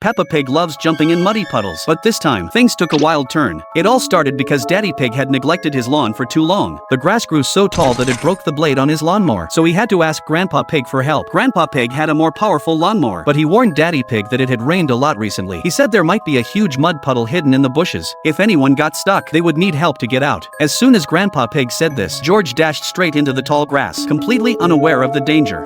Peppa Pig loves jumping in muddy puddles, but this time, things took a wild turn. It all started because Daddy Pig had neglected his lawn for too long. The grass grew so tall that it broke the blade on his lawnmower, so he had to ask Grandpa Pig for help. Grandpa Pig had a more powerful lawnmower, but he warned Daddy Pig that it had rained a lot recently. He said there might be a huge mud puddle hidden in the bushes. If anyone got stuck, they would need help to get out. As soon as Grandpa Pig said this, George dashed straight into the tall grass, completely unaware of the danger.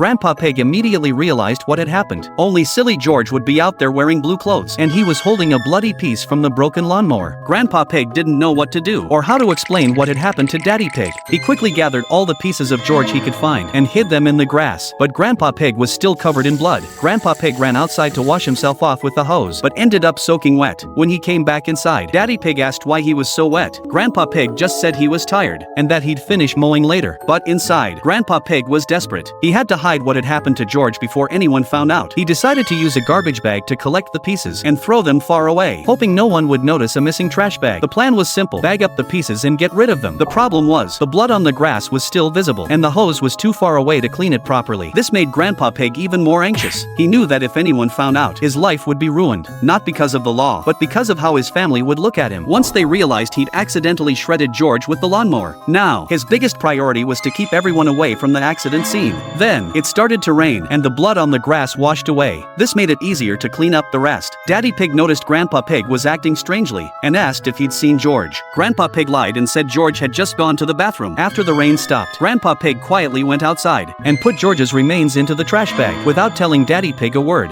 Grandpa Pig immediately realized what had happened. Only silly George would be out there wearing blue clothes, and he was holding a bloody piece from the broken lawnmower. Grandpa Pig didn't know what to do, or how to explain what had happened to Daddy Pig. He quickly gathered all the pieces of George he could find, and hid them in the grass. But Grandpa Pig was still covered in blood. Grandpa Pig ran outside to wash himself off with the hose, but ended up soaking wet. When he came back inside, Daddy Pig asked why he was so wet. Grandpa Pig just said he was tired, and that he'd finish mowing later. But inside, Grandpa Pig was desperate. He had to hide what had happened to George before anyone found out. He decided to use a garbage bag to collect the pieces and throw them far away, hoping no one would notice a missing trash bag. The plan was simple: bag up the pieces and get rid of them. The problem was, the blood on the grass was still visible, and the hose was too far away to clean it properly. This made Grandpa Pig even more anxious. He knew that if anyone found out, his life would be ruined, not because of the law, but because of how his family would look at him once they realized he'd accidentally shredded George with the lawnmower. Now, his biggest priority was to keep everyone away from the accident scene. Then, it started to rain, and the blood on the grass washed away. This made it easier to clean up the rest. Daddy Pig noticed Grandpa Pig was acting strangely, and asked if he'd seen George. Grandpa Pig lied and said George had just gone to the bathroom. After the rain stopped, Grandpa Pig quietly went outside, and put George's remains into the trash bag, without telling Daddy Pig a word.